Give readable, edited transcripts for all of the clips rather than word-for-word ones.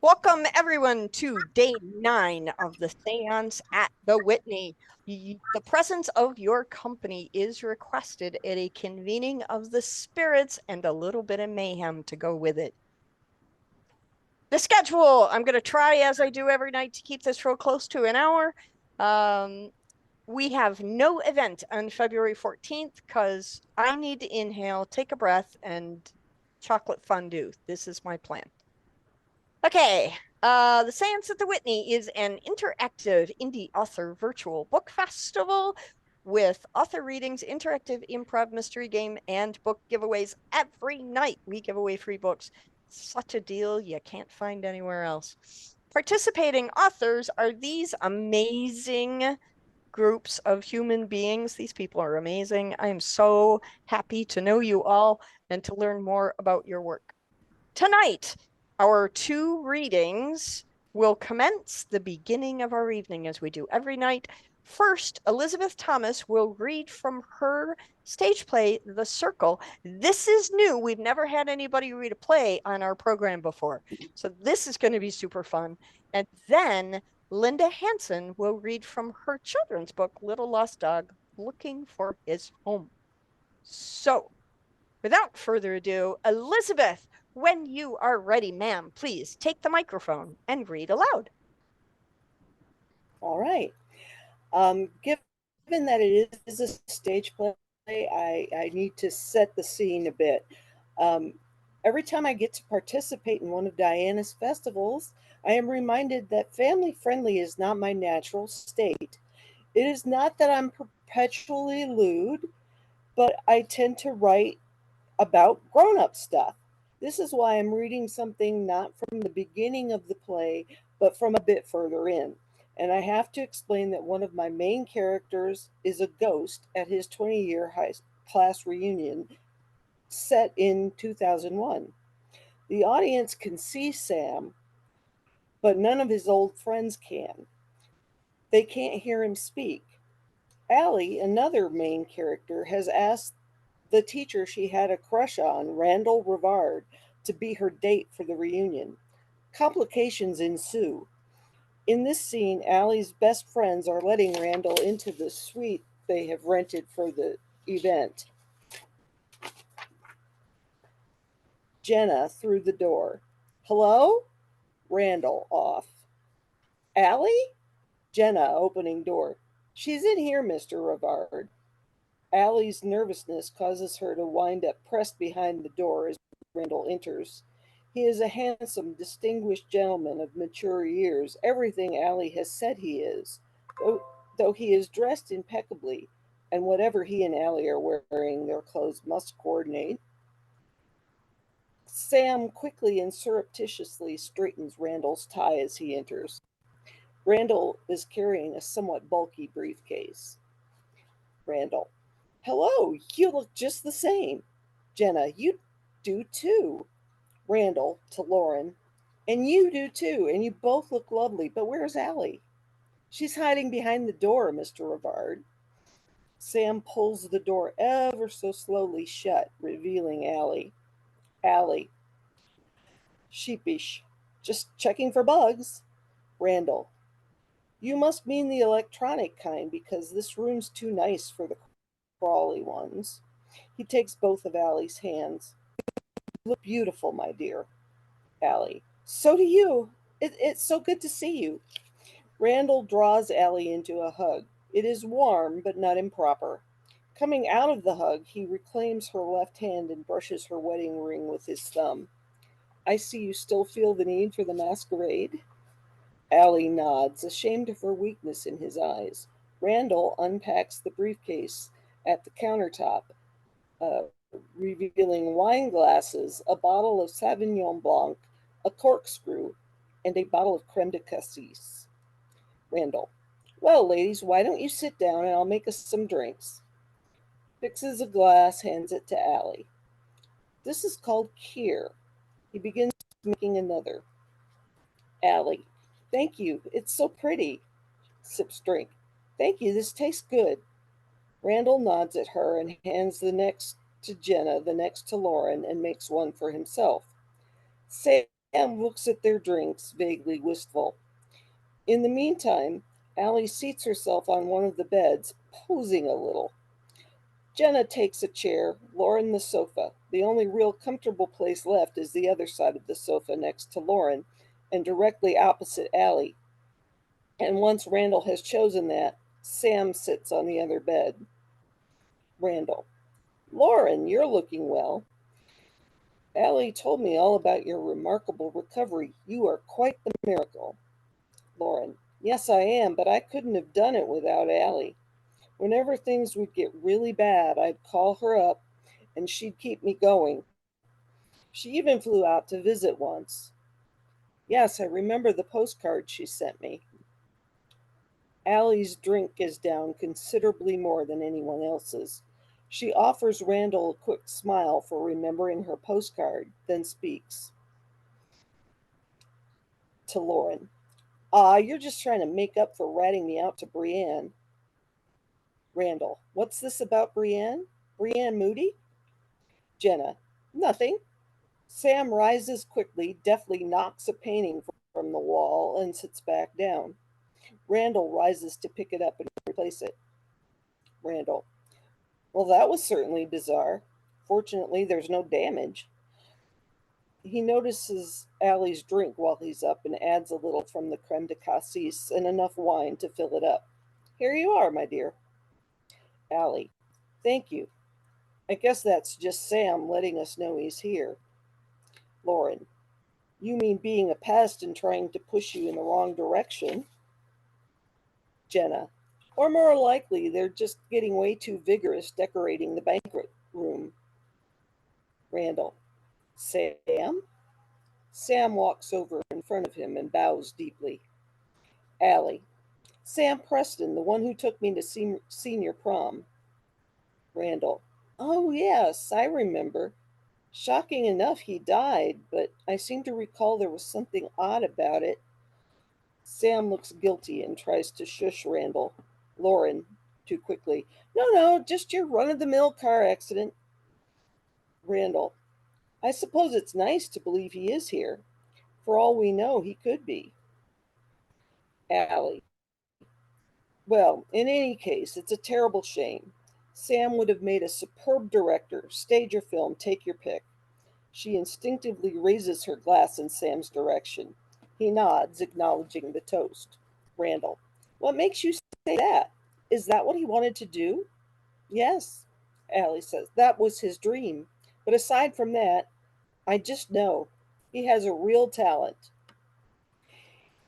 Welcome, everyone, to day 9 of the Seance at the Whitney. The presence of your company is requested at a convening of the spirits and a little bit of mayhem to go with it. The schedule, I'm going to try, as I do every night, to keep this real close to an hour. We have no event on February 14th because I need to inhale, take a breath, and chocolate fondue. This is my plan. Okay, the Seance at the Whitney is an interactive indie author virtual book festival with author readings, interactive improv mystery game, and book giveaways every night. We give away free books. Such a deal you can't find anywhere else. Participating authors are these amazing groups of human beings. These people are amazing. I am so happy to know you all and to learn more about your work. Tonight, our 2 readings will commence the beginning of our evening as we do every night. First, Elizabeth Thomas will read from her stage play, The Circle. This is new. We've never had anybody read a play on our program before. So this is going to be super fun. And then Linda Hansen will read from her children's book, Little Lost Dog, Looking for His Home. So, without further ado, Elizabeth, when you are ready, ma'am, please take the microphone and read aloud. All right. Given that it is a stage play, I need to set the scene a bit. Um, every time I get to participate in one of Diana's festivals, I am reminded that family friendly is not my natural state. It is not that I'm perpetually lewd, but I tend to write about grown up stuff. This is why I'm reading something not from the beginning of the play, but from a bit further in. And I have to explain that one of my main characters is a ghost at his 20-year high class reunion set in 2001. The audience can see Sam, but none of his old friends can. They can't hear him speak. Allie, another main character, has asked the teacher she had a crush on, Randall Rivard, to be her date for the reunion. Complications ensue. In this scene, Allie's best friends are letting Randall into the suite they have rented for the event. Jenna through the door. Hello? Randall off. Allie? Jenna opening door. She's in here, Mr. Rivard. Allie's nervousness causes her to wind up pressed behind the door as Randall enters. He is a handsome, distinguished gentleman of mature years, everything Allie has said he is, though he is dressed impeccably, and whatever he and Allie are wearing, their clothes must coordinate. Sam quickly and surreptitiously straightens Randall's tie as he enters. Randall is carrying a somewhat bulky briefcase. Randall. Hello, you look just the same. Jenna, you do too. Randall to Lauren. And you do too, and you both look lovely, but where's Allie? She's hiding behind the door, Mr. Rivard. Sam pulls the door ever so slowly shut, revealing Allie. Allie. Sheepish. Just checking for bugs. Randall. You must mean the electronic kind because this room's too nice for the crawly ones. He takes both of Allie's hands. You look beautiful, my dear. Allie. So do you. It's so good to see you. Randall draws Allie into a hug. It is warm, but not improper. Coming out of the hug, he reclaims her left hand and brushes her wedding ring with his thumb. I see you still feel the need for the masquerade. Allie nods, ashamed of her weakness in his eyes. Randall unpacks the briefcase at the countertop, revealing wine glasses, a bottle of Sauvignon Blanc, a corkscrew, and a bottle of creme de cassis. Randall. Well, ladies, why don't you sit down and I'll make us some drinks? Fixes a glass, hands it to Allie. This is called Kier. He begins making another. Allie. Thank you. It's so pretty. Sips drink. Thank you. This tastes good. Randall nods at her and hands the next to Jenna, the next to Lauren, and makes one for himself. Sam looks at their drinks, vaguely wistful. In the meantime, Allie seats herself on one of the beds, posing a little. Jenna takes a chair, Lauren the sofa. The only real comfortable place left is the other side of the sofa next to Lauren and directly opposite Allie. And once Randall has chosen that, Sam sits on the other bed. Randall. Lauren, you're looking well. Allie told me all about your remarkable recovery. You are quite the miracle. Lauren. Yes, I am, but I couldn't have done it without Allie. Whenever things would get really bad, I'd call her up and she'd keep me going. She even flew out to visit once. Yes, I remember the postcard she sent me. Allie's drink is down considerably more than anyone else's. She offers Randall a quick smile for remembering her postcard, then speaks to Lauren. Ah, you're just trying to make up for ratting me out to Brienne. Randall, what's this about Brienne? Brienne Moody? Jenna, nothing. Sam rises quickly, deftly knocks a painting from the wall, and sits back down. Randall rises to pick it up and replace it. Randall, well, that was certainly bizarre. Fortunately, there's no damage. He notices Allie's drink while he's up and adds a little from the creme de cassis and enough wine to fill it up. Here you are, my dear. Allie, thank you. I guess that's just Sam letting us know he's here. Lauren, you mean being a pest and trying to push you in the wrong direction? Jenna, or more likely, they're just getting way too vigorous decorating the banquet room. Randall, Sam? Sam walks over in front of him and bows deeply. Allie, Sam Preston, the one who took me to senior prom. Randall, oh yes, I remember. Shocking enough, he died, but I seem to recall there was something odd about it. Sam looks guilty and tries to shush Randall. Lauren, too quickly, no, no, just your run of the mill car accident. Randall, I suppose it's nice to believe he is here. For all we know, he could be. Allie, well, in any case, it's a terrible shame. Sam would have made a superb director, stage or film, take your pick. She instinctively raises her glass in Sam's direction. He nods, acknowledging the toast. Randall, what makes you say that? Is that what he wanted to do? Yes, Allie says. That was his dream. But aside from that, I just know he has a real talent.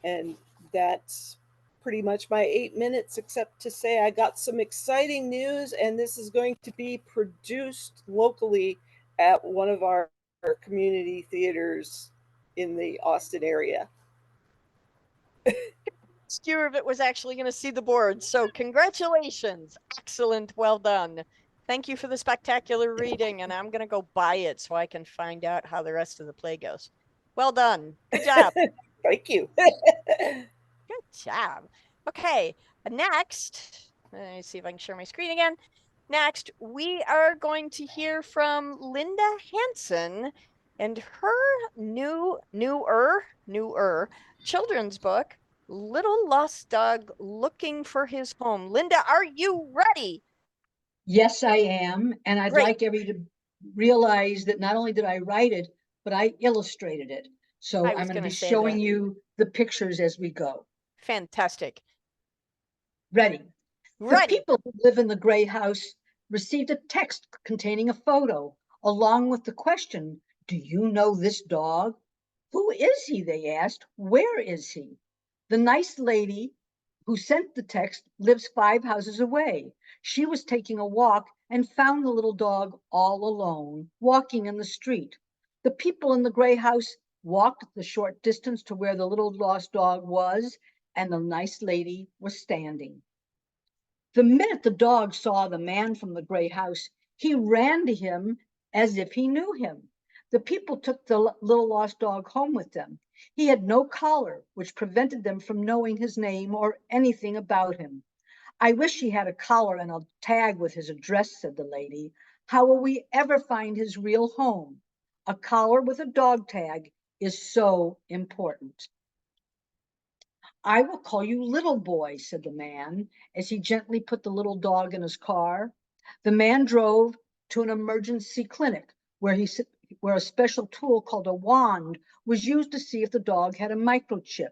And that's pretty much my 8 minutes, except to say I got some exciting news, and this is going to be produced locally at one of our community theaters in the Austin area. Skewer of it was actually going to see the board. So congratulations. Excellent. Well done. Thank you for the spectacular reading. And I'm going to go buy it so I can find out how the rest of the play goes. Well done. Good job. Thank you. Good job. Okay. Next, let me see if I can share my screen again. Next, we are going to hear from Linda Hansen and her newer children's book, Little Lost Dog Looking for His Home. Linda, are you ready? Yes, I am. And I'd Great. like everybody to realize that not only did I write it, but I illustrated it. So I'm going to be showing you the pictures as we go. Fantastic. Ready. The Ready. people who live in the gray house received a text containing a photo, along with the question, do you know this dog? Who is he? They asked. Where is he? The nice lady who sent the text lives 5 houses away. She was taking a walk and found the little dog all alone, walking in the street. The people in the gray house walked the short distance to where the little lost dog was, and the nice lady was standing. The minute the dog saw the man from the gray house, he ran to him as if he knew him. The people took the little lost dog home with them. He had no collar, which prevented them from knowing his name or anything about him. I wish he had a collar and a tag with his address, said the lady. How will we ever find his real home? A collar with a dog tag is so important. I will call you little boy, said the man, as he gently put the little dog in his car. The man drove to an emergency clinic where a special tool called a wand was used to see if the dog had a microchip.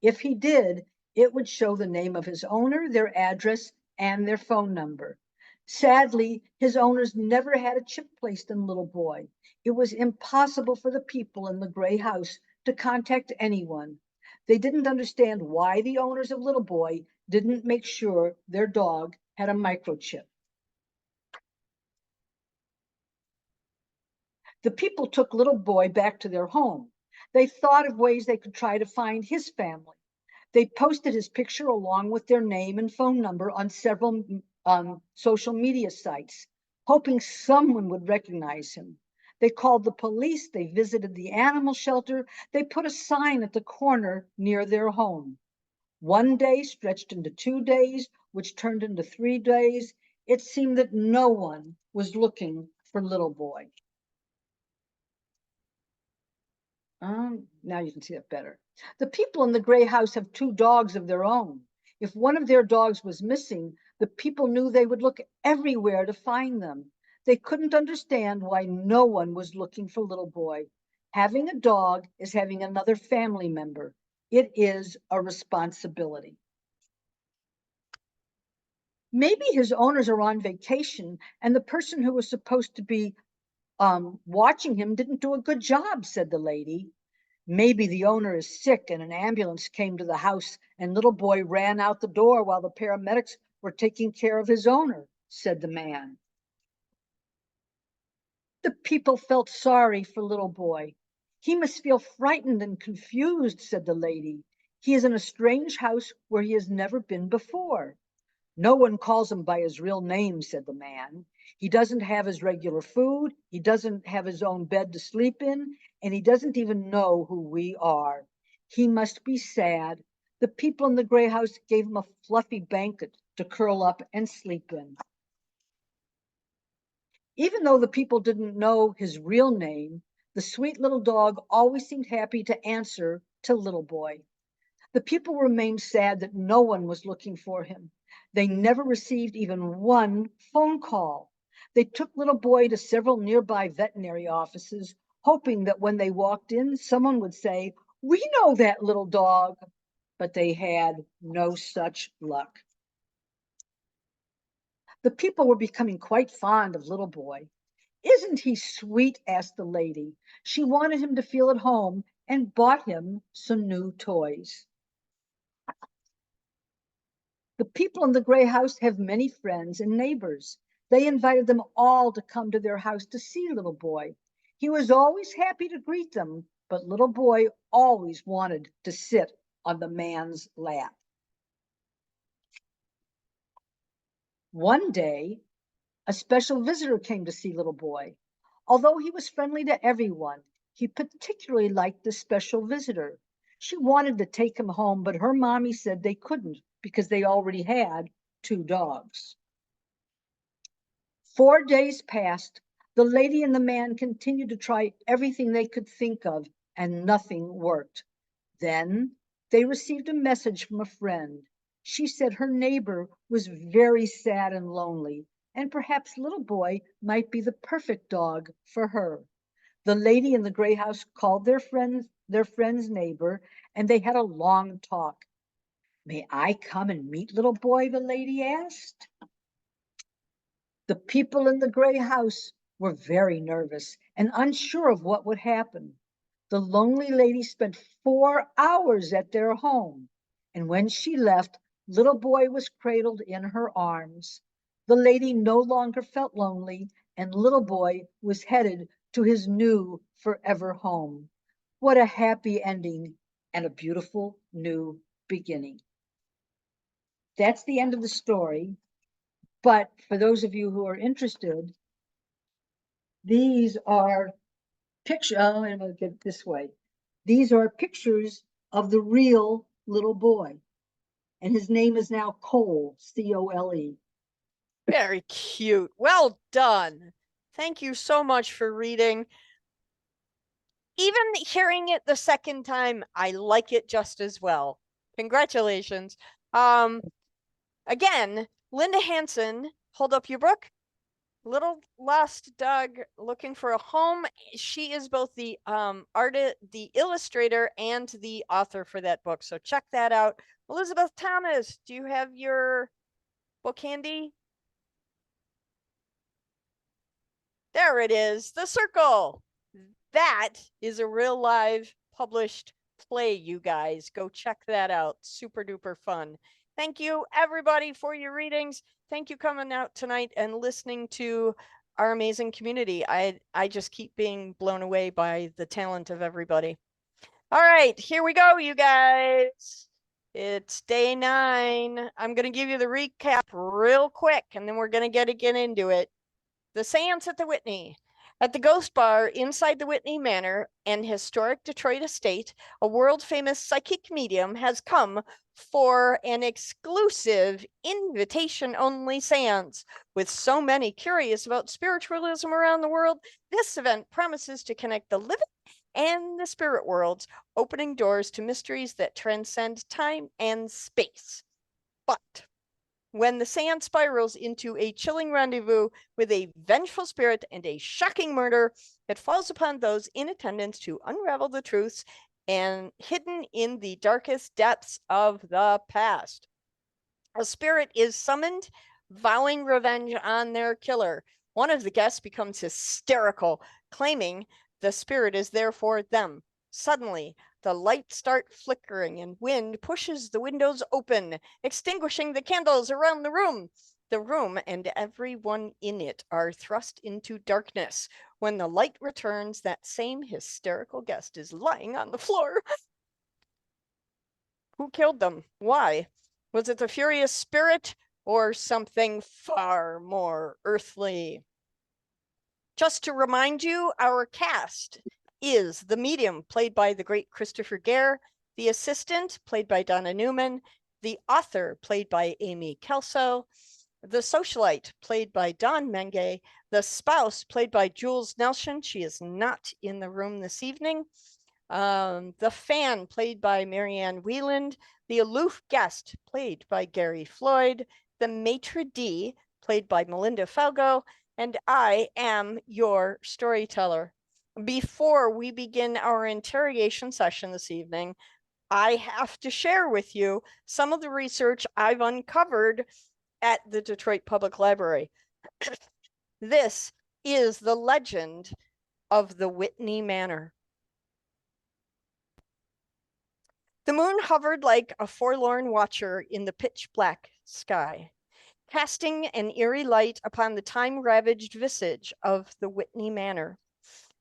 If he did, it would show the name of his owner, their address, and their phone number. Sadly, his owners never had a chip placed in little boy. It was impossible for the people in the gray house to contact anyone. They didn't understand why the owners of little boy didn't make sure their dog had a microchip. The people took little boy back to their home. They thought of ways they could try to find his family. They posted his picture along with their name and phone number on several social media sites, hoping someone would recognize him. They called the police. They visited the animal shelter. They put a sign at the corner near their home. One day stretched into 2 days, which turned into 3 days. It seemed that no one was looking for little boy. Now you can see it better. The people in the gray house have 2 dogs of their own. If one of their dogs was missing, the people knew they would look everywhere to find them. They couldn't understand why no one was looking for little boy. Having a dog is having another family member. It is a responsibility. Maybe his owners are on vacation and the person who was supposed to be watching him didn't do a good job, said the lady. Maybe the owner is sick and an ambulance came to the house and little boy ran out the door while the paramedics were taking care of his owner, said the man. The people felt sorry for little boy. He must feel frightened and confused, said the lady. He is in a strange house where he has never been before. No one calls him by his real name, said the man. He doesn't have his regular food. He doesn't have his own bed to sleep in, and he doesn't even know who we are. He must be sad. The people in the gray house gave him a fluffy blanket to curl up and sleep in. Even though the people didn't know his real name, the sweet little dog always seemed happy to answer to little boy. The people remained sad that no one was looking for him. They never received even one phone call. They took little boy to several nearby veterinary offices, hoping that when they walked in, someone would say, "We know that little dog." But they had no such luck. The people were becoming quite fond of little boy. "Isn't he sweet?" asked the lady. She wanted him to feel at home and bought him some new toys. The people in the gray house have many friends and neighbors. They invited them all to come to their house to see little boy. He was always happy to greet them, but little boy always wanted to sit on the man's lap. One day, a special visitor came to see little boy. Although he was friendly to everyone, he particularly liked this special visitor. She wanted to take him home, but her mommy said they couldn't because they already had 2 dogs. 4 days passed. The lady and the man continued to try everything they could think of, and nothing worked. Then they received a message from a friend. She said her neighbor was very sad and lonely, and perhaps little boy might be the perfect dog for her. The lady in the gray house called their friend's neighbor, and they had a long talk. "May I come and meet little boy?" the lady asked. The people in the gray house were very nervous and unsure of what would happen. The lonely lady spent 4 hours at their home, and when she left, little boy was cradled in her arms. The lady no longer felt lonely, and little boy was headed to his new forever home. What a happy ending and a beautiful new beginning. That's the end of the story. But for those of you who are interested, these are pictures. Oh, I'm going to get it this way. These are pictures of the real little boy. And his name is now Cole, C-O-L-E. Very cute. Well done. Thank you so much for reading. Even hearing it the second time, I like it just as well. Congratulations. Again, Linda Hansen, hold up your book. Little Lost Dog Looking for a Home. She is both the artist, the illustrator, and the author for that book. So check that out. Elizabeth Thomas, do you have your book handy? There it is, The Circle. That is a real live published play, you guys. Go check that out. Super duper fun. Thank you, everybody, for your readings. Thank you coming out tonight and listening to our amazing community. I just keep being blown away by the talent of everybody. All right, here we go, you guys. It's day 9. I'm going to give you the recap real quick, and then we're going to get into it. The Seance at the Whitney. At the Ghost Bar inside the Whitney Manor, an historic Detroit estate, a world-famous psychic medium has come for an exclusive invitation-only seance. With so many curious about spiritualism around the world, this event promises to connect the living and the spirit worlds, opening doors to mysteries that transcend time and space. But when the seance spirals into a chilling rendezvous with a vengeful spirit and a shocking murder, it falls upon those in attendance to unravel the truths and hidden in the darkest depths of the past. A spirit is summoned, vowing revenge on their killer. One of the guests becomes hysterical, claiming the spirit is there for them. Suddenly, the lights start flickering and wind pushes the windows open, extinguishing the candles around the room. The room and everyone in it are thrust into darkness. When the light returns, that same hysterical guest is lying on the floor. Who killed them? Why? Was it the furious spirit or something far more earthly? Just to remind you, our cast is the medium, played by the great Christopher Gare, the assistant, played by Donna Newman, the author, played by Amy Kelso, the socialite, played by Dawn Menge, the spouse, played by Jules Nelson. She is not in the room this evening. The fan, played by Marianne Wieland, the aloof guest, played by Gary Floyd, the maitre d', played by Melinda Falgo, and I am your storyteller. Before we begin our interrogation session this evening, I have to share with you some of the research I've uncovered at the Detroit Public Library. This is the legend of the Whitney Manor. The moon hovered like a forlorn watcher in the pitch black sky, casting an eerie light upon the time-ravaged visage of the Whitney Manor.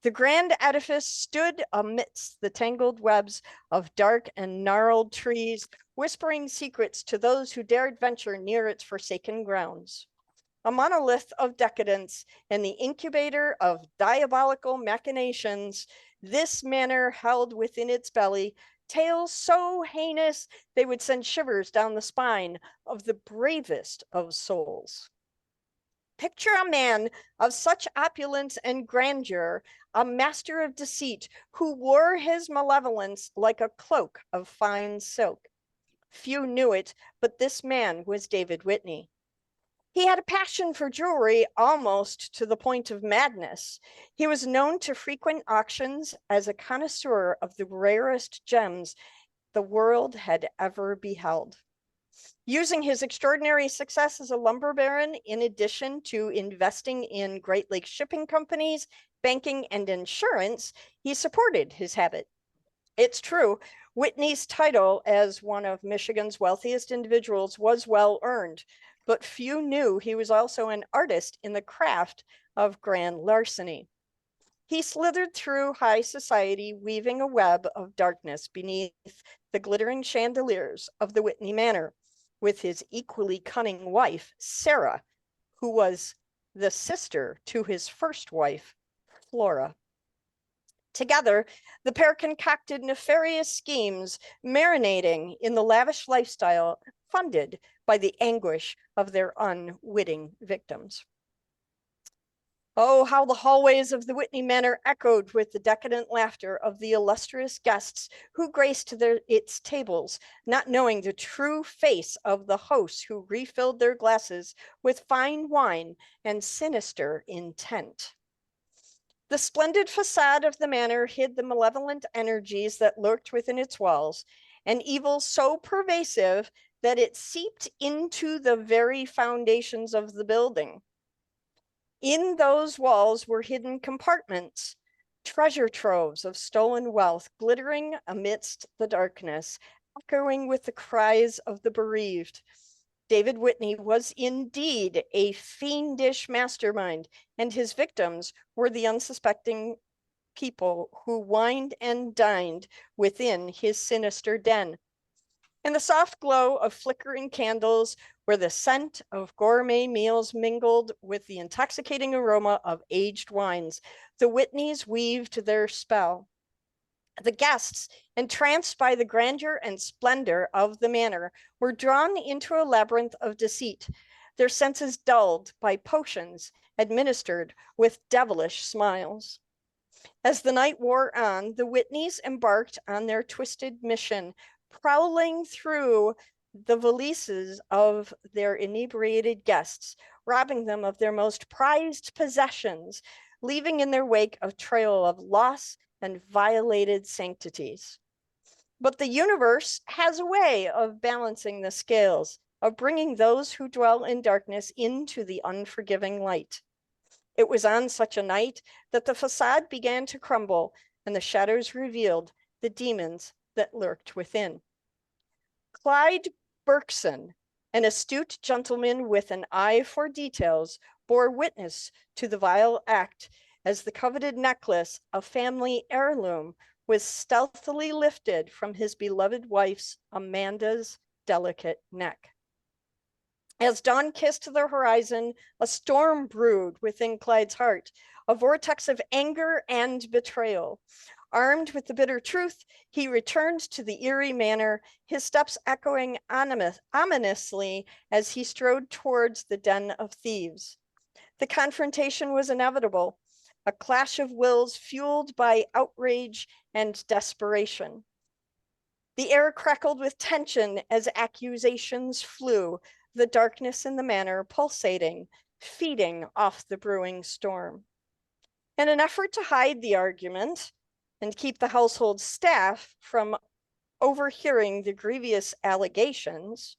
The grand edifice stood amidst the tangled webs of dark and gnarled trees, whispering secrets to those who dared venture near its forsaken grounds. A monolith of decadence and the incubator of diabolical machinations, this manor held within its belly tales so heinous they would send shivers down the spine of the bravest of souls. Picture a man of such opulence and grandeur, a master of deceit, who wore his malevolence like a cloak of fine silk. Few knew it, but this man was David Whitney. He had a passion for jewelry almost to the point of madness. He was known to frequent auctions as a connoisseur of the rarest gems the world had ever beheld. Using his extraordinary success as a lumber baron, in addition to investing in Great Lakes shipping companies, banking, and insurance, he supported his habit. It's true, Whitney's title as one of Michigan's wealthiest individuals was well earned, but few knew he was also an artist in the craft of grand larceny. He slithered through high society, weaving a web of darkness beneath the glittering chandeliers of the Whitney Manor, with his equally cunning wife, Sarah, who was the sister to his first wife, Flora. Together, the pair concocted nefarious schemes, marinating in the lavish lifestyle funded by the anguish of their unwitting victims. Oh, how the hallways of the Whitney Manor echoed with the decadent laughter of the illustrious guests who graced its tables, not knowing the true face of the hosts who refilled their glasses with fine wine and sinister intent. The splendid facade of the manor hid the malevolent energies that lurked within its walls, an evil so pervasive that it seeped into the very foundations of the building. In those walls were hidden compartments, treasure troves of stolen wealth glittering amidst the darkness, echoing with the cries of the bereaved. David Whitney was indeed a fiendish mastermind, and his victims were the unsuspecting people who wined and dined within his sinister den. In the soft glow of flickering candles, where the scent of gourmet meals mingled with the intoxicating aroma of aged wines, the Whitneys weaved their spell. The guests, entranced by the grandeur and splendor of the manor, were drawn into a labyrinth of deceit, their senses dulled by potions administered with devilish smiles. As the night wore on, the Whitneys embarked on their twisted mission, prowling through the valises of their inebriated guests, robbing them of their most prized possessions, leaving in their wake a trail of loss and violated sanctities. But the universe has a way of balancing the scales, of bringing those who dwell in darkness into the unforgiving light. It was on such a night that the facade began to crumble and the shadows revealed the demons that lurked within. Clyde Berkson, an astute gentleman with an eye for details, bore witness to the vile act as the coveted necklace, a family heirloom, was stealthily lifted from his beloved wife's, Amanda's, delicate neck. As dawn kissed the horizon, a storm brewed within Clyde's heart, a vortex of anger and betrayal. Armed with the bitter truth, he returned to the eerie manor, his steps echoing ominously as he strode towards the den of thieves. The confrontation was inevitable, a clash of wills fueled by outrage and desperation. The air crackled with tension as accusations flew, the darkness in the manor pulsating, feeding off the brewing storm. In an effort to hide the argument and keep the household staff from overhearing the grievous allegations,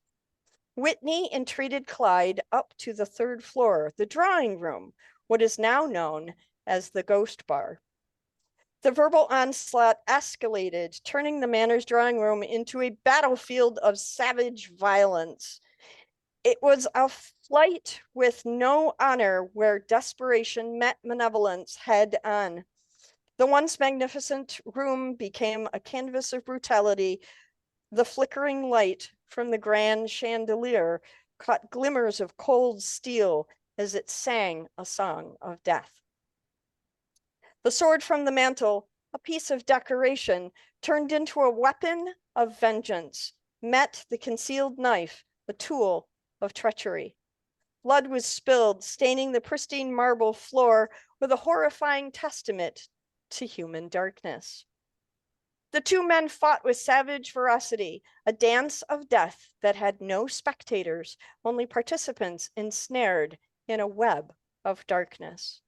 Whitney entreated Clyde up to the third floor, the drawing room, what is now known as the Ghost Bar. The verbal onslaught escalated, turning the manor's drawing room into a battlefield of savage violence. It was a flight with no honor where desperation met malevolence head on. The once magnificent room became a canvas of brutality. The flickering light from the grand chandelier caught glimmers of cold steel as it sang a song of death. The sword from the mantle, a piece of decoration, turned into a weapon of vengeance, met the concealed knife, a tool of treachery. Blood was spilled, staining the pristine marble floor with a horrifying testament to human darkness. The two men fought with savage ferocity, a dance of death that had no spectators, only participants ensnared in a web of darkness.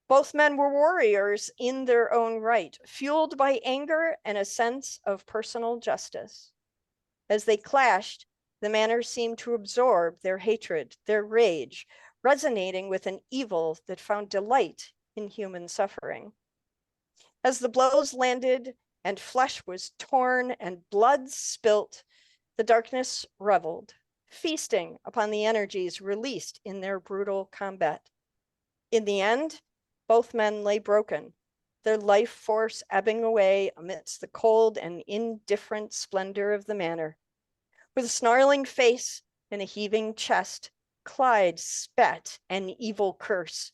Both men were warriors in their own right, fueled by anger and a sense of personal justice. As they clashed, the manor seemed to absorb their hatred, their rage, resonating with an evil that found delight in human suffering. As the blows landed and flesh was torn and blood spilt, the darkness reveled, feasting upon the energies released in their brutal combat. In the end, both men lay broken, their life force ebbing away amidst the cold and indifferent splendor of the manor. With a snarling face and a heaving chest, Clyde spat an evil curse,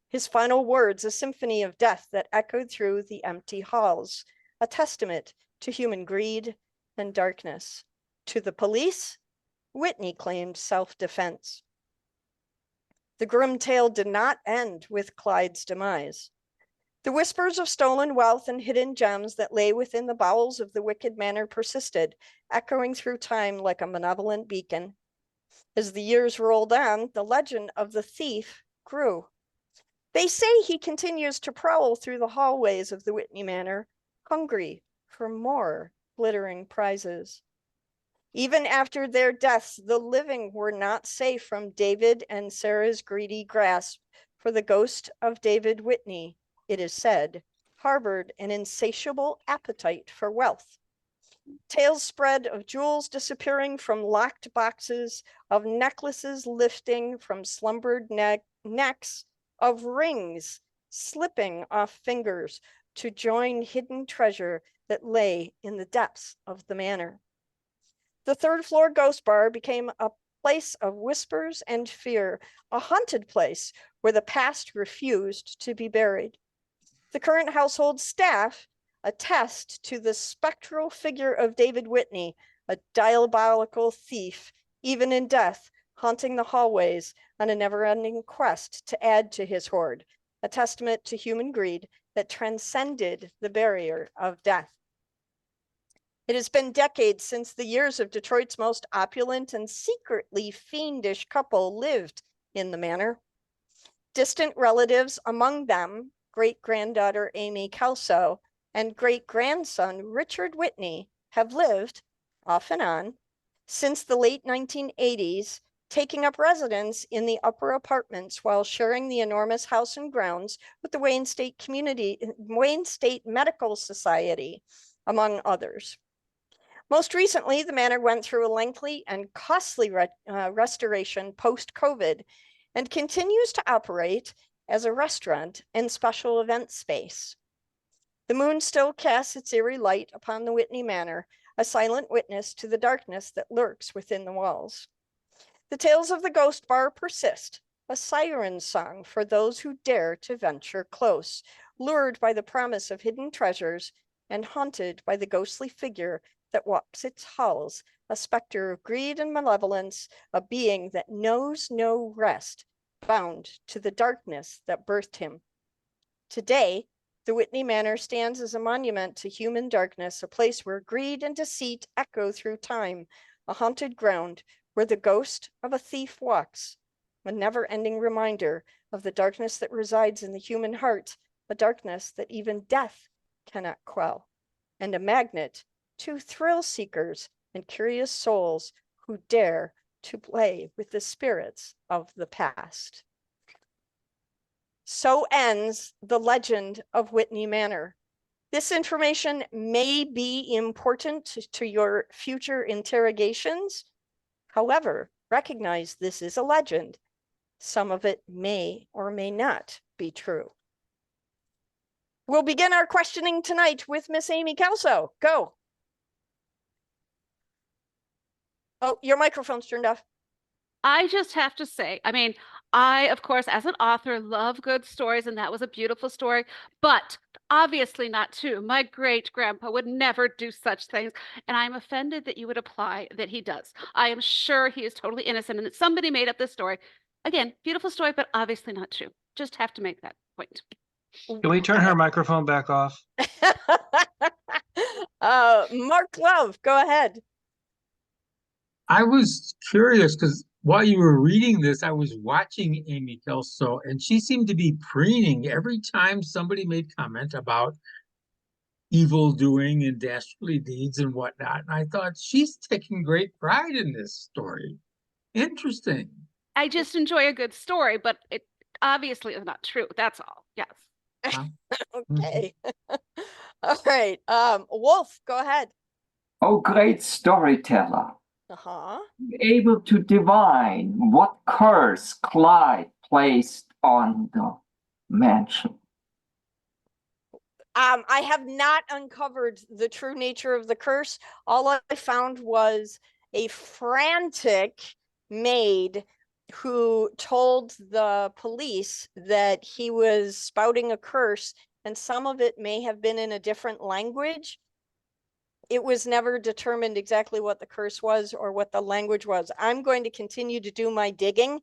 his final words a symphony of death that echoed through the empty halls, a testament to human greed and darkness. To the police, Whitney claimed self-defense. The grim tale did not end with Clyde's demise. The whispers of stolen wealth and hidden gems that lay within the bowels of the wicked manor persisted, echoing through time like a malevolent beacon. As the years rolled on, the legend of the thief grew. They say he continues to prowl through the hallways of the Whitney Manor, hungry for more glittering prizes. Even after their deaths, the living were not safe from David and Sarah's greedy grasp, for the ghost of David Whitney, it is said, harbored an insatiable appetite for wealth. Tales spread of jewels disappearing from locked boxes, of necklaces lifting from slumbered necks, of rings slipping off fingers to join hidden treasure that lay in the depths of the manor. The third floor ghost bar became a place of whispers and fear, a haunted place where the past refused to be buried. The current household staff attest to the spectral figure of David Whitney, a diabolical thief, even in death, haunting the hallways on a never-ending quest to add to his hoard, a testament to human greed that transcended the barrier of death. It has been decades since the years of Detroit's most opulent and secretly fiendish couple lived in the manor. Distant relatives, among them great-granddaughter Amy Kelso and great-grandson Richard Whitney, have lived, off and on, since the late 1980s, taking up residence in the upper apartments while sharing the enormous house and grounds with the Wayne State Medical Society, among others. Most recently, the manor went through a lengthy and costly restoration post-COVID and continues to operate as a restaurant and special event space. The moon still casts its eerie light upon the Whitney Manor, a silent witness to the darkness that lurks within the walls. The tales of the ghost bar persist, a siren song for those who dare to venture close, lured by the promise of hidden treasures and haunted by the ghostly figure that walks its halls, a specter of greed and malevolence, a being that knows no rest, bound to the darkness that birthed him. Today, the Whitney Manor stands as a monument to human darkness, a place where greed and deceit echo through time, a haunted ground where the ghost of a thief walks, a never-ending reminder of the darkness that resides in the human heart, a darkness that even death cannot quell, and a magnet to thrill seekers and curious souls who dare to play with the spirits of the past. So ends the legend of Whitney Manor. This information may be important to your future interrogations. However, recognize this is a legend. Some of it may or may not be true. We'll begin our questioning tonight with Miss Amy Kelso. Go. Oh, your microphone's turned off. I just have to say, I mean, I, of course, as an author, love good stories, and that was a beautiful story, but obviously not true. My great grandpa would never do such things, and I'm offended that you would apply that he does. I am sure he is totally innocent and that somebody made up this story. Again, beautiful story, but obviously not true. Just have to make that point. Can we turn her microphone back off? Mark Love, go ahead. I was curious because while you were reading this, I was watching Amy Kelso, and she seemed to be preening every time somebody made comment about evil doing and dastardly deeds and whatnot. And I thought, she's taking great pride in this story. Interesting. I just enjoy a good story, but it obviously is not true. That's all. Yes. Okay. All right. Wolf, go ahead. Oh, great storyteller. Uh-huh. Able to divine what curse Clyde placed on the mansion. I have not uncovered the true nature of the curse. All I found was a frantic maid who told the police that he was spouting a curse, and some of it may have been in a different language. It was never determined exactly what the curse was or what the language was. I'm going to continue to do my digging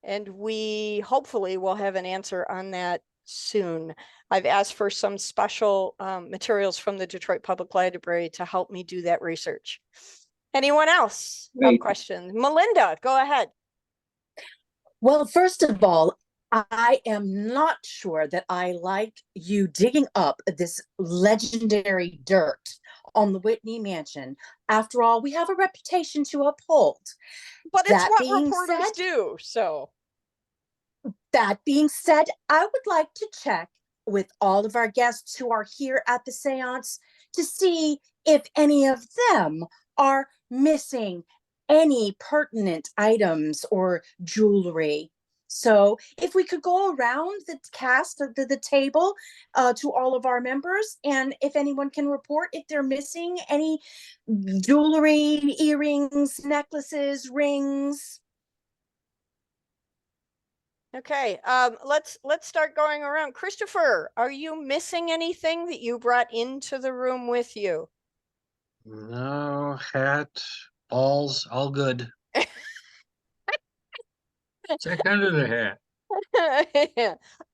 And we hopefully will have an answer on that soon. I've asked for some special materials from the Detroit Public Library to help me do that research. Anyone else have Great. questions? Melinda, go ahead. Well, first of all, I am not sure that I like you digging up this legendary dirt on the Whitney Mansion. After all, we have a reputation to uphold. But it's That what being reporters said, do, so. That being said, I would like to check with all of our guests who are here at the seance to see if any of them are missing any pertinent items or jewelry. So if we could go around the cast of the table to all of our members, and if anyone can report if they're missing any jewelry, earrings, necklaces, rings. Okay, let's start going around. Christopher, are you missing anything that you brought into the room with you? No, hat, balls, all good. Check under the hat.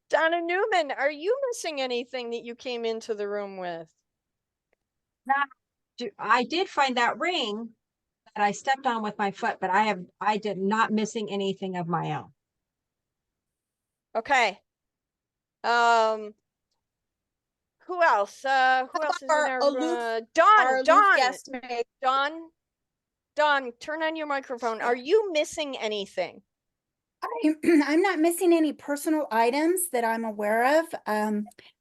Donna Newman, are you missing anything that you came into the room with? I did find that ring that I stepped on with my foot, but I did not missing anything of my own. Okay. Who else? Who else is in Our our aloof- Dawn, turn on your microphone. Are you missing anything? I'm not missing any personal items that I'm aware of,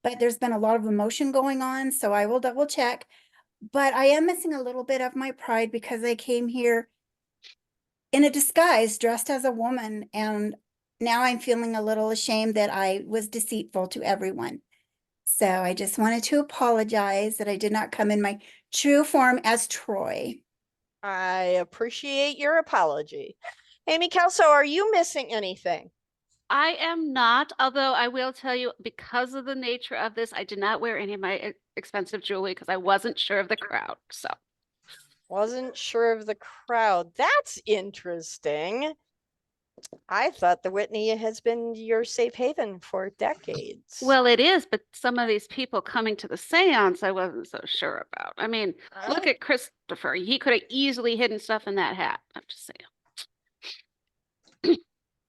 but there's been a lot of emotion going on, so I will double check. But I am missing a little bit of my pride because I came here in a disguise dressed as a woman, and now I'm feeling a little ashamed that I was deceitful to everyone. So I just wanted to apologize that I did not come in my true form as Troy. I appreciate your apology. Amy Kelso, are you missing anything? I am not, although I will tell you, because of the nature of this, I did not wear any of my expensive jewelry because I wasn't sure of the crowd. So wasn't sure of the crowd. That's interesting. I thought the Whitney has been your safe haven for decades. Well, it is, but some of these people coming to the seance, I wasn't so sure about. I mean, look at Christopher. He could have easily hidden stuff in that hat. I'm just saying.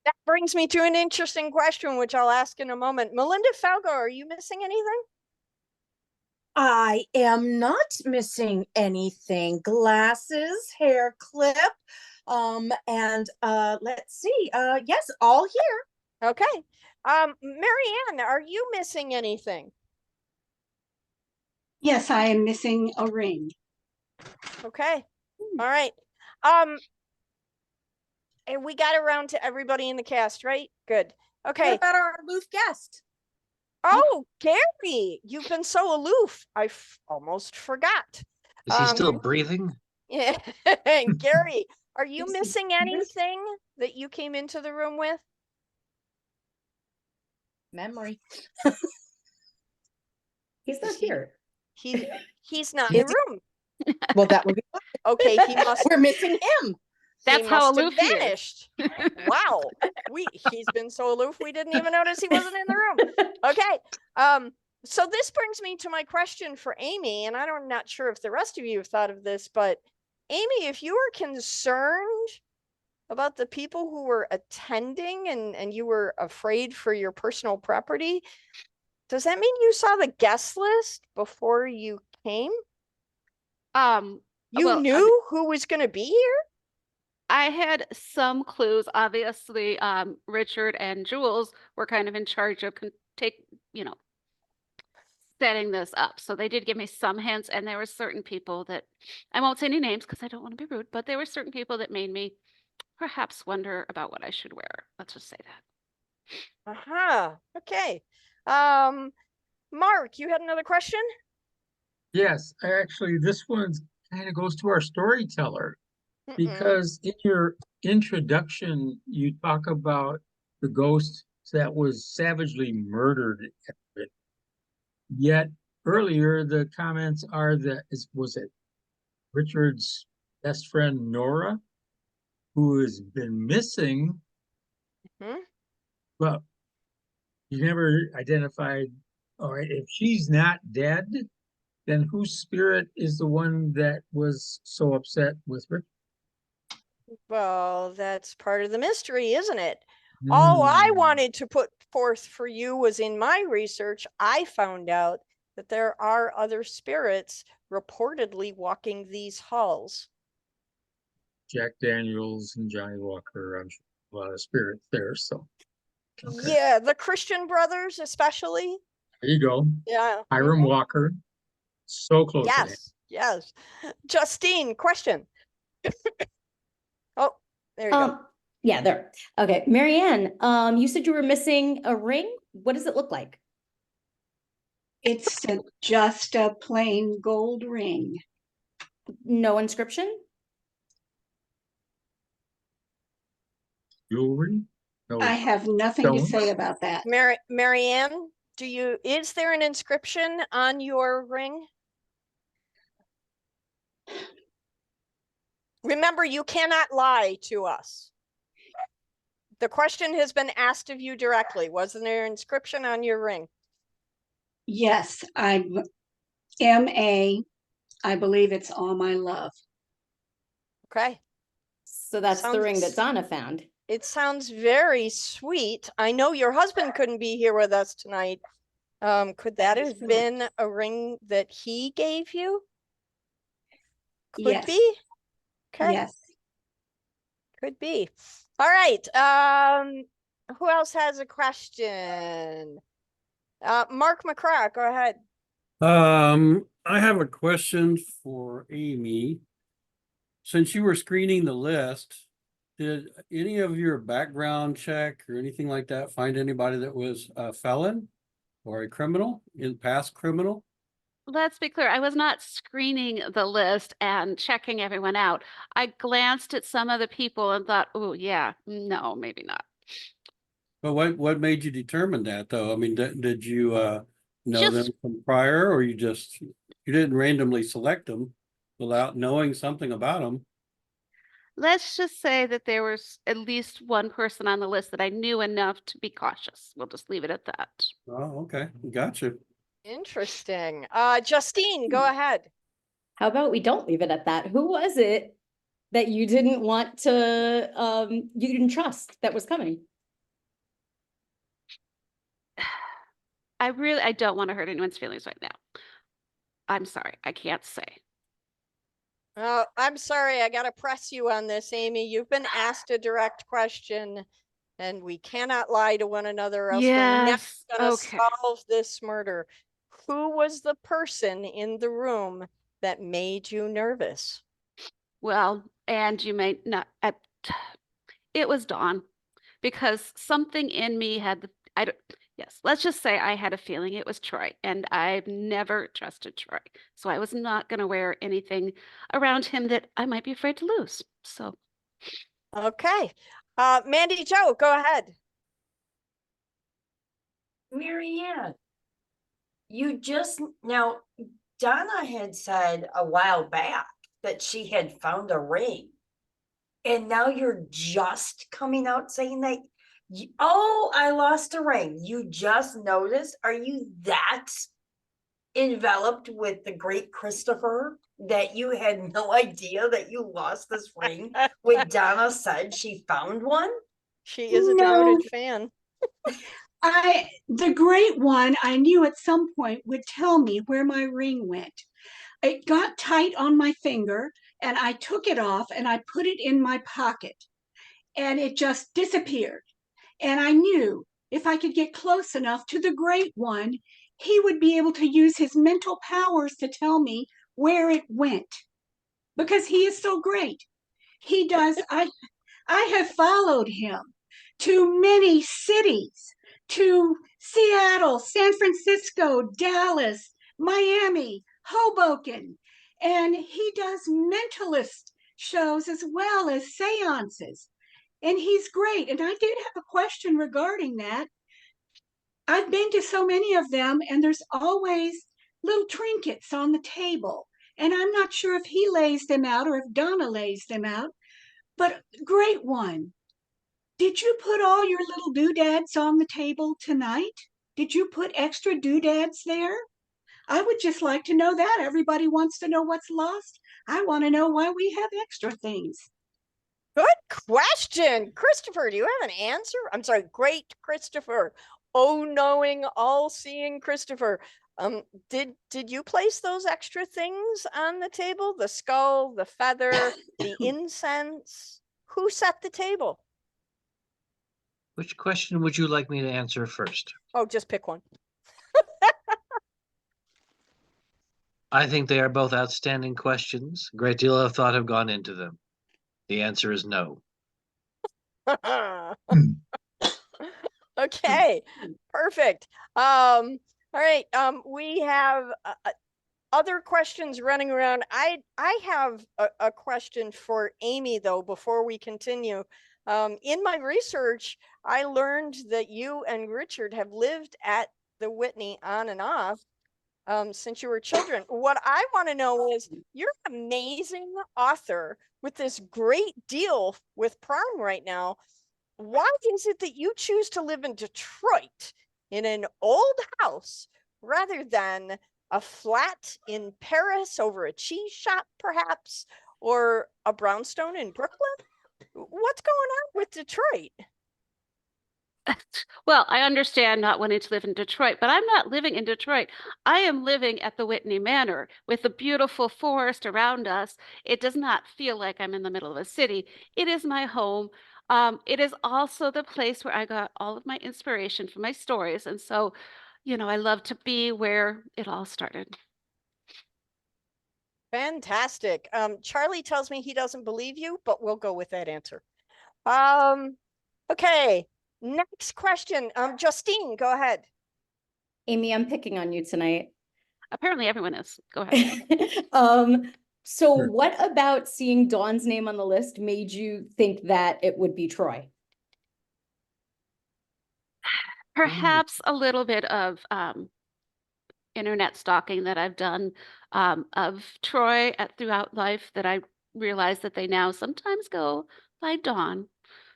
That brings me to an interesting question, which I'll ask in a moment. Melinda Falgo, are you missing anything? I am not missing anything. Glasses, hair clip, and let's see. Yes, all here. Okay. Marianne, are you missing anything? Yes, I am missing a ring. Okay. All right. And we got around to everybody in the cast, right? Good. Okay. What about our aloof guest? Oh, Gary, you've been so aloof. I almost forgot. Is he still breathing? Yeah. Gary, are you missing anything that you came into the room with? Memory. He's not here. He's not in the room. Well, that would be okay. He must. We're missing him. That's how aloof he vanished. Wow, he's been so aloof we didn't even notice he wasn't in the room. Okay, so this brings me to my question for Amy, and I'm not sure if the rest of you have thought of this, but Amy, if you were concerned about the people who were attending and you were afraid for your personal property, does that mean you saw the guest list before you came? You knew who was going to be here? I had some clues. Obviously, Richard and Jules were kind of in charge of setting this up. So they did give me some hints, and there were certain people that I won't say any names because I don't want to be rude, but there were certain people that made me perhaps wonder about what I should wear. Let's just say that. Okay. Mark, you had another question? Yes, actually, this one kind of goes to our storyteller. Because in your introduction, you talk about the ghost that was savagely murdered. Yet earlier, the comments are that was it Richard's best friend Nora, who has been missing Hmm? Well, you never identified, all right, if she's not dead, then whose spirit is the one that was so upset with her? Well, that's part of the mystery, isn't it? All I wanted to put forth for you was in my research, I found out that there are other spirits reportedly walking these halls. Jack Daniels and Johnny Walker, I'm sure a lot of spirits there, so. Okay. Yeah, the Christian brothers, especially. There you go. Yeah. Hiram Walker, so close to him. Yes. Justine, question. Oh, there you go. Yeah, there. Okay, Marianne, you said you were missing a ring. What does it look like? It's just a plain gold ring. No inscription? Jewelry? No. I have nothing to say about that. Marianne, is there an inscription on your ring? Remember, you cannot lie to us. The question has been asked of you directly. Wasn't there an inscription on your ring? Yes, I'm M.A. I believe it's All My Love. Okay. So that's the ring that Donna found. It sounds very sweet. I know your husband couldn't be here with us tonight. Could that have been a ring that he gave you? Could be. Okay. Yes. Could be. All right. Who else has a question? Mark McCrack, go ahead. I have a question for Amy. Since you were screening the list, did any of your background check or anything like that find anybody that was a felon or a criminal, past criminal? Let's be clear. I was not screening the list and checking everyone out. I glanced at some of the people and thought, oh, yeah, no, maybe not. But what made you determine that, though? I mean, did you know them from prior, or you didn't randomly select them without knowing something about them? Let's just say that there was at least one person on the list that I knew enough to be cautious. We'll just leave it at that. Oh, okay. Gotcha. Interesting. Justine, go ahead. How about we don't leave it at that? Who was it that you didn't want to, you didn't trust that was coming? I don't want to hurt anyone's feelings right now. I'm sorry. I can't say. Oh, I'm sorry. I got to press you on this, Amy. You've been asked a direct question, and we cannot lie to one another, else we're never going to solve this murder. Who was the person in the room that made you nervous? Well, and you may not. It was Dawn, because something in me had. Yes, let's just say I had a feeling it was Troy, and I've never trusted Troy. So I was not going to wear anything around him that I might be afraid to lose. So. Okay. Mandy Jo, go ahead. Marianne, now Donna had said a while back that she had found a ring. And now you're just coming out saying that, oh, I lost a ring. You just noticed? Are you that enveloped with the great Christopher that you had no idea that you lost this ring when Donna said she found one? She is a devoted fan. The great one, I knew at some point would tell me where my ring went. It got tight on my finger, and I took it off and I put it in my pocket, and it just disappeared. And I knew if I could get close enough to the great one, he would be able to use his mental powers to tell me where it went, because he is so great. He does. I have followed him to many cities, to Seattle, San Francisco, Dallas, Miami, Hoboken, and he does mentalist shows as well as seances. And he's great. And I did have a question regarding that. I've been to so many of them, and there's always little trinkets on the table. And I'm not sure if he lays them out or if Donna lays them out, but great one. Did you put all your little doodads on the table tonight? Did you put extra doodads there? I would just like to know that. Everybody wants to know what's lost. I want to know why we have extra things. Good question. Christopher, do you have an answer? I'm sorry, great Christopher. Oh, knowing, all-seeing Christopher. Did you place those extra things on the table? The skull, the feather, the incense? Who set the table? Which question would you like me to answer first? Oh, just pick one. I think they are both outstanding questions. A great deal of thought have gone into them. The answer is no. Okay, perfect. All right. We have other questions running around. I have a question for Amy though, before we continue. In my research, I learned that you and Richard have lived at the Whitney on and off since you were children. What I want to know is, you're an amazing author with this great deal with Prime right now. Why is it that you choose to live in Detroit in an old house rather than a flat in Paris over a cheese shop, perhaps, or a brownstone in Brooklyn? What's going on with Detroit? Well, I understand not wanting to live in Detroit, but I'm not living in Detroit. I am living at the Whitney Manor with the beautiful forest around us. It does not feel like I'm in the middle of a city. It is my home. It is also the place where I got all of my inspiration for my stories. And so, I love to be where it all started. Fantastic. Charlie tells me he doesn't believe you, but we'll go with that answer. Okay. Next question. Justine, go ahead. Amy, I'm picking on you tonight. Apparently everyone is. Go ahead. So what about seeing Dawn's name on the list made you think that it would be Troy? Perhaps a little bit of internet stalking that I've done of Troy throughout life, that I realized that they now sometimes go by Dawn.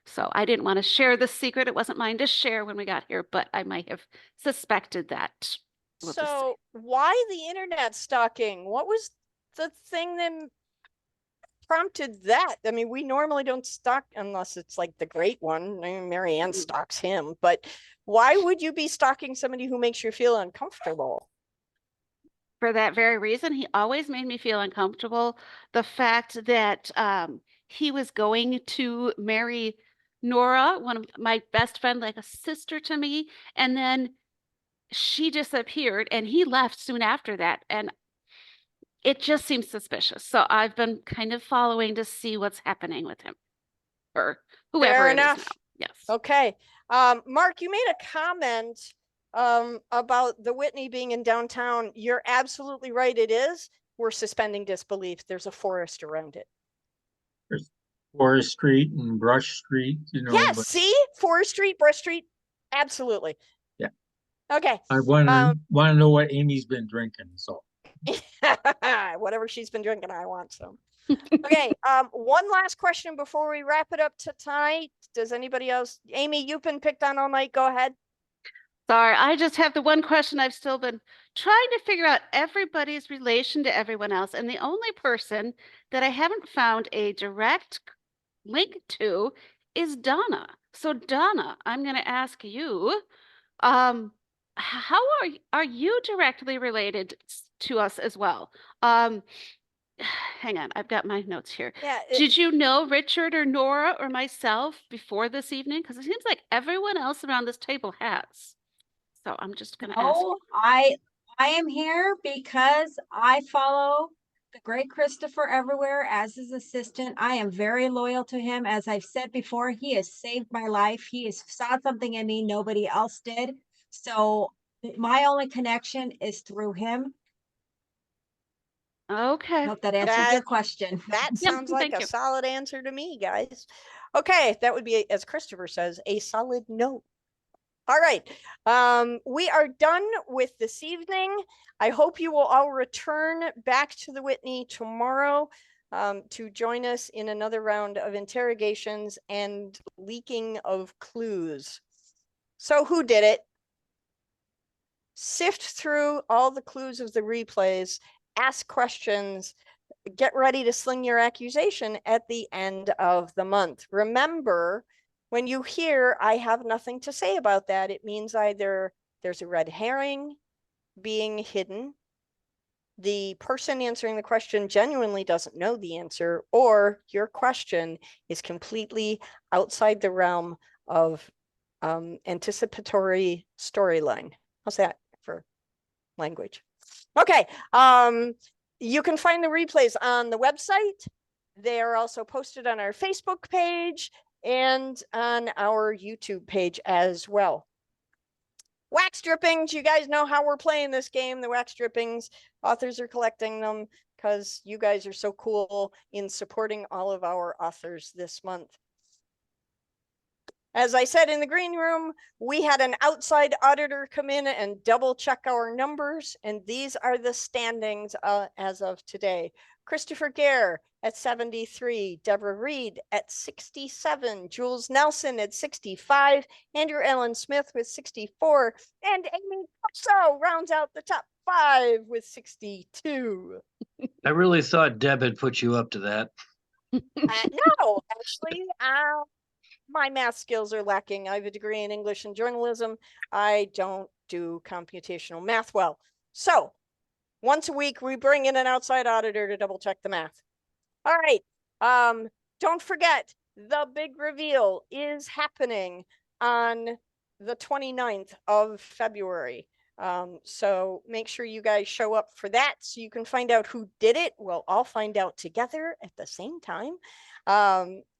So I didn't want to share the secret. It wasn't mine to share when we got here, but I might have suspected that. So why the internet stalking? What was the thing that prompted that? I mean, we normally don't stalk unless it's like the great one. I mean, Marianne stalks him, but why would you be stalking somebody who makes you feel uncomfortable? For that very reason, he always made me feel uncomfortable. The fact that he was going to marry Nora, one of my best friend, like a sister to me, and then she disappeared and he left soon after that. And it just seems suspicious. So I've been kind of following to see what's happening with him, or whoever Fair it is enough. now. Yes. Okay. Mark, you made a comment about the Whitney being in downtown. You're absolutely right. It is. We're suspending disbelief. There's a forest around it. There's Forest Street and Brush Street, Yes, but see? Forest Street, Brush Street. Absolutely. yeah. Okay. I want to know what Amy's been drinking, so. Whatever she's been drinking, I want some. Okay, one last question before we wrap it up tonight. Does anybody else? Amy, you've been picked on all night. Go ahead. Sorry, I just have the one question I've still been trying to figure out everybody's relation to everyone else. And the only person that I haven't found a direct link to is Donna. So Donna, I'm going to ask you, how are you directly related to us as well? Hang on, I've got my notes here. Yeah. Did you know Richard or Nora or myself before this evening? Because it seems like everyone else around this table has. So I'm just going to ask. Oh, I am here because I follow the great Christopher everywhere as his assistant. I am very loyal to him. As I've said before, he has saved my life. He has saw something in me nobody else did. So my only connection is through him. Okay. Hope that answers your question. That sounds like a solid answer to me, guys. Okay, that would be, as Christopher says, a solid no. All right, we are done with this evening. I hope you will all return back to the Whitney tomorrow. to join us in another round of interrogations and leaking of clues. So who did it? Sift through all the clues of the replays, ask questions, get ready to sling your accusation at the end of the month. Remember, when you hear I have nothing to say about that, it means either there's a red herring being hidden, the person answering the question genuinely doesn't know the answer, or your question is completely outside the realm of anticipatory storyline. How's that for language? Okay. You can find the replays on the website. They are also posted on our Facebook page and on our YouTube page as well. Wax drippings, you guys know how we're playing this game, the wax drippings. Authors are collecting them because you guys are so cool in supporting all of our authors this month. As I said in the green room, we had an outside auditor come in and double check our numbers, and these are the standings as of today. Christopher Gare at 73, Deborah Reed at 67, Jules Nelson at 65, Andrew Allen Smith with 64, and Amy Corso rounds out the top 5 with 62. I really thought Deb had put you up to that. No, actually, my math skills are lacking. I have a degree in English and journalism. I don't do computational math well. So once a week, we bring in an outside auditor to double check the math. All right. Don't forget, the big reveal is happening on the 29th of February. So make sure you guys show up for that so you can find out who did it. We'll all find out together at the same time.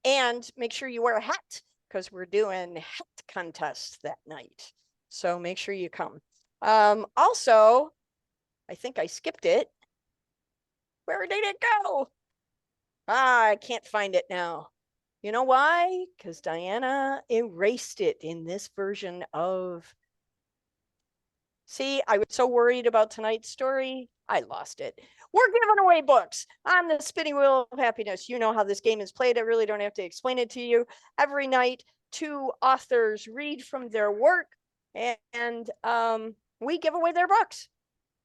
And make sure you wear a hat because we're doing hat contests that night. So make sure you come. Also, I think I skipped it. Where did it go? I can't find it now. You know why? Because Diana erased it in this version of... See, I was so worried about tonight's story, I lost it. We're giving away books on the Spinning Wheel of Happiness. You know how this game is played. I really don't have to explain it to you. Every night, 2 authors read from their work, and we give away their books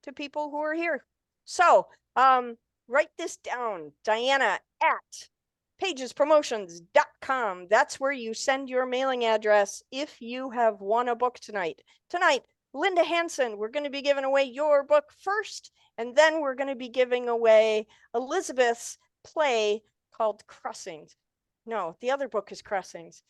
to people who are here. So write this down, Diana at pagespromotions.com. That's where you send your mailing address if you have won a book tonight. Tonight, Linda Hansen, we're going to be giving away your book first, and then we're going to be giving away Elizabeth's play called Crossings. No, the other book is Crossings.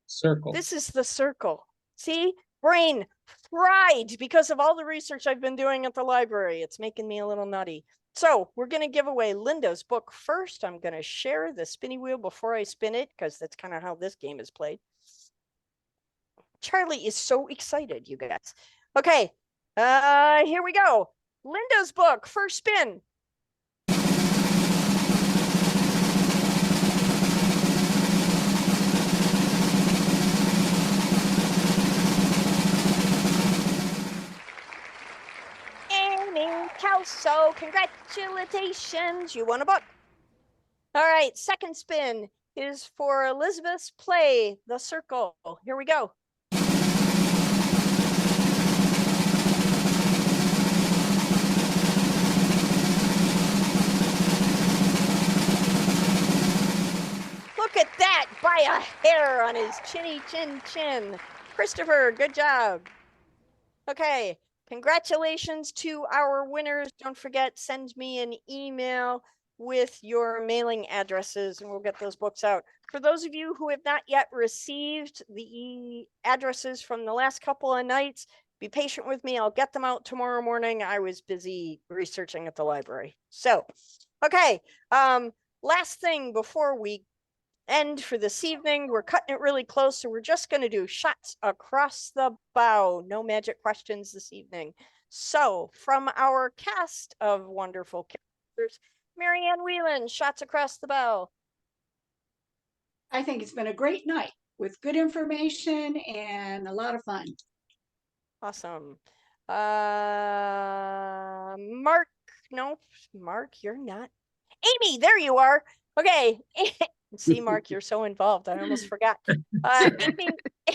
Circle. This is The Circle. See, brain fried because of all the research I've been doing at the library. It's making me a little nutty. So we're going to give away Linda's book first. I'm going to share the spinny wheel before I spin it because that's kind of how this game is played. Charlie is so excited, you guys. Okay, here we go. Linda's book, first spin. Amy Kelso, congratulations, you won a book. All right, second spin is for Elizabeth's play, The Circle. Here we go. Look at that, by a hair on his chinny chin chin. Christopher, good job. Okay, congratulations to our winners. Don't forget, send me an email with your mailing addresses and we'll get those books out. For those of you who have not yet received the addresses from the last couple of nights, be patient with me. I'll get them out tomorrow morning. I was busy researching at the library. So, okay, last thing before we end for this evening, we're cutting it really close, so we're just going to do shots across the bow. No magic questions this evening. So from our cast of wonderful characters, Marianne Whelan, shots across the bow. I think it's been a great night with good information and a lot of fun. Awesome. Mark, no, Mark, you're not. Amy, there you are. Okay. See, Mark, you're so involved. I almost forgot.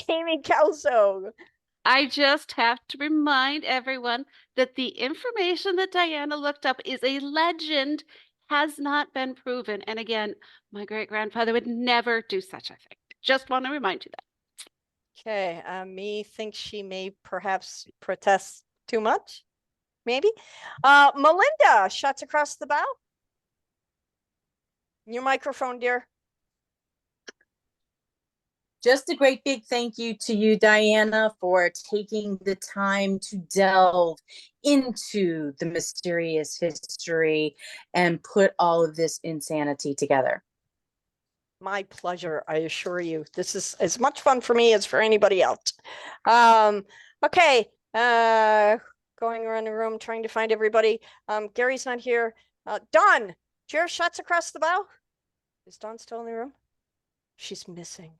Amy Kelso. I just have to remind everyone that the information that Diana looked up is a legend, has not been proven. And again, my great-grandfather would never do such a thing. Just want to remind you that. Okay, me thinks she may perhaps protest too much. Maybe. Melinda, shots across the bow. Your microphone, dear. Just a great big thank you to you, Diana, for taking the time to delve into the mysterious history and put all of this insanity together. My pleasure, I assure you. This is as much fun for me as for anybody else. Okay, going around the room trying to find everybody. Gary's not here. Dawn, Jer, shots across the bow. Is Dawn still in the room? She's missing.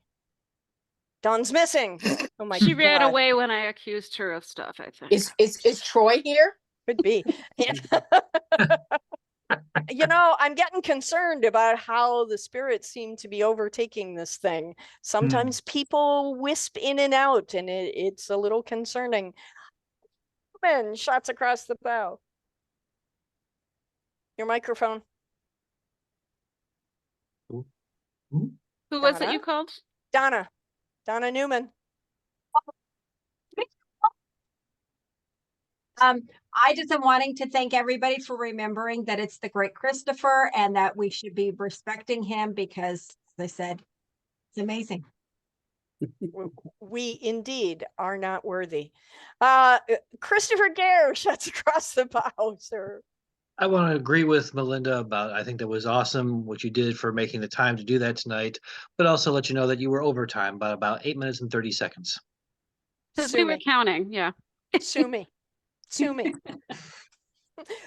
Dawn's missing. Oh my She God. ran away when I accused her of stuff, I think. Is Troy here? Could be. You know, I'm getting concerned about how the spirits seem to be overtaking this thing. Sometimes people wisp in and out, and it's a little concerning. Man, shots across the bow. Your microphone. Who was it you called? Donna Newman. I just am wanting to thank everybody for remembering that it's the great Christopher and that we should be respecting him because, as I said, it's amazing. We indeed are not worthy. Christopher Gare, shots across the bow, sir. I want to agree with Melinda about, I think that was awesome what you did for making the time to do that tonight, but also let you know that you were overtime by about 8 minutes and 30 seconds. Because we were counting, yeah. Sue me. Sue me.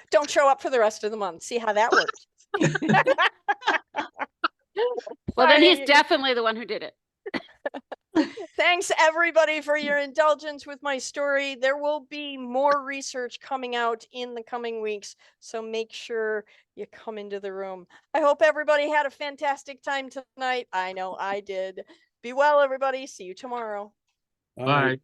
Don't show up for the rest of the month. See how that works. Well, then he's definitely the one who did it. Thanks everybody for your indulgence with my story. There will be more research coming out in the coming weeks, so make sure you come into the room. I hope everybody had a fantastic time tonight. I know I did. Be well, everybody. See you tomorrow. Bye.